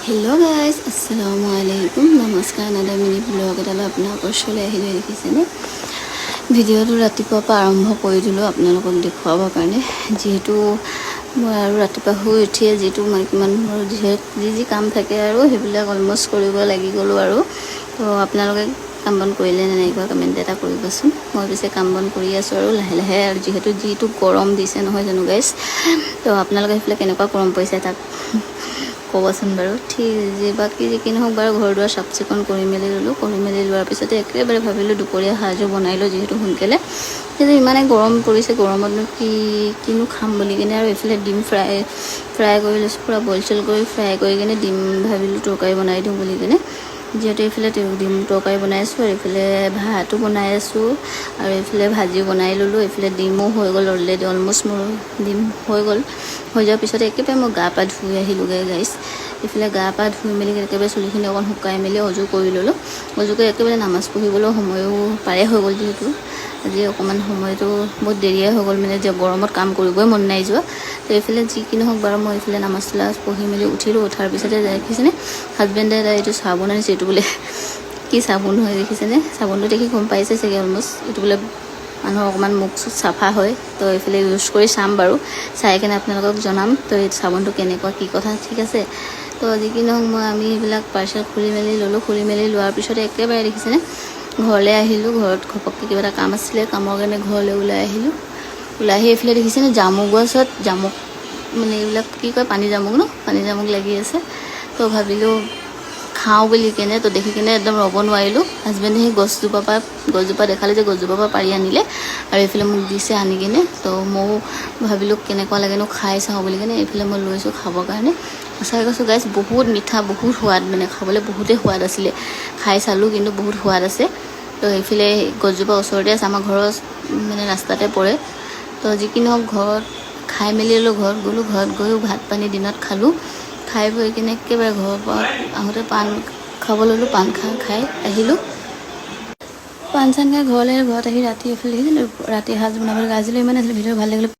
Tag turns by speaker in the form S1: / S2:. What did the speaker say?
S1: hello guys अस्सलामु अलैकुम नमस्कार नादा मिनी ब्लॉग एटाলৈ আপোনালোকৰ ওচৰলৈ আহিলে দেখিছেনে ভিডিঅ'টো ৰাতিপুৱাৰ পৰা আৰম্ভ কৰি দিলো আপোনালোকক দেখুৱাবৰ কাৰণে যেহেতু মই আৰু ৰাতিপুৱা শুই উঠিয়ে যেটো মাইকী মানুহৰ যি কাম থাকে আৰু হেবিলাক অলমোস্ট কৰিব লাগি গলো আৰু তো আপোনালোকে কাম বন কৰিলে নে নাই কমেন্ট এটা কৰিবচোন মই পিছে কাম বন কৰি আছো আৰু লাহে লাহে আৰু যেহেতু যেটো গৰম দিছে নহয় জানো গাইস তো আপোনালোকে হেফলে কেনেকুৱা গৰম পৰিছে তাক কবচোন বাৰু ঠিক যে বাকি যে কি নহওক বাৰু ঘৰ দুৱাৰ সাফ চিকুণ কৰি মেলি লোৱাৰ পিছতে একেবাৰে ভাবিলো দুপৰীয়া সাজু বনাইলো যেহেতু সোনকালে কিন্তু ইমানে গৰম পৰিছে গৰমতনো কিনো খাম বুলি কিনে আৰু এফালে ডিম ফ্ৰাই কৰি লৈছো পুৰা বইল চল কৰি ফ্ৰাই কৰি কিনে ডিম ভাবিলো তৰকাৰী বনাই দিওঁ বুলি কিনে যেহেতু এফালে ডিম তৰকাৰী বনাই আছো আৰু এফালে ভাতো বনাই আছো আৰু এফালে ভাজি বনাই ললো এফালে ডিমো হৈ গ'ল অলৰেডি অলমোস্ট মোৰ ডিম হৈ গ'ল হৈ যোৱাৰ পিছতে একেবাৰে মই গা পা ধুই আহিলোগে গাইস এফালে গা পা ধুই মেলি একেবাৰে চুলিখিনি অকণ শুকাই মেলি অজু কৰি ললো অজু কৰি একেবাৰে নামাজ পঢ়িবলৈ সময়ও পাৰে হৈ গ'ল যেহেতু আজি অকমান সময়টো বহুত দেৰিয়ে হৈ গ'ল মানে যে গৰমত কাম কৰিবই মন নাই যোৱা তো এফালে যি কি নহওক বাৰু মই এফালে নামাজ পঢ়ি মেলি উঠিলো উঠাৰ পিছতে দেখিছেনে হাজবেণ্ডে এইটো চাবোন আনিছে এইটো বোলে কি চাবোন হয় দেখিছেনে চাবোনটো দেখি গম পাইছে চাগে অলমোস্ট এইটো বোলে মানুহৰ অকমান মুখ সাফা হয় তো এফালে ইউজ কৰি চাম বাৰু চাই কিনে আপোনালোকক জনাম তো এই চাবোনটো কেনেকুৱা কি কথা ঠিক আছে তো আজি কি নহওক মই আমি এইবিলাক পাৰ্চেল খুলি মেলি ললো খুলি মেলি লোৱাৰ পিছতে একেবাৰে দেখিছেনে ঘৰলৈ আহিলো ঘৰত খপককে কিবা এটা কাম আছিলে কামৰ কাৰণে ঘৰলৈ ওলাই আহিলো ওলাই আহি এফালে দেখিছেনে জামুক গছত জামুক মানে এইবিলাক কি কয় পানী জামুক ন পানী জামুক লাগি আছে তো ভাবিলো খাও বুলি কেনে তো দেখি কিনে একদম ৰব নোৱাৰিলো হাজবেণ্ডে সেই গছজোপা দেখালে যে গছজোপা পাৰি আনিলে আৰু এফালে মোক দিছে আনি কিনে তো মই ভাবিলো কেনেকুৱা লাগেনো খাই চাওঁ বুলি কিনে এফালে মই লৈছো খাবৰ কাৰণে সঁচাই কৈছো গাইস বহুত মিঠা বহুত সোৱাদ মানে খাবলৈ বহুতে সোৱাদ আছিলে খাই চালো কিন্তু বহুত সোৱাদ আছে তো এফালে গছজোপা ওচৰতে আছে আমাৰ ঘৰৰ মানে ৰাস্তাতে পৰে তো যি কি নহওক ঘৰত খাই মেলি ঘৰত গলো ঘৰত গৈও ভাত পানী দিনত খালো খাই বৈ কিনে একেবাৰে ঘৰৰ পৰা আহোঁতে পান খাব ললো পান খাই আহিলো পান চান খাই ঘৰত আহি ৰাতি এফালে ৰাতি সাজ বনাবলৈ আজিলৈ ইমান আছিলে ভিডিঅ' ভাল লাগিলে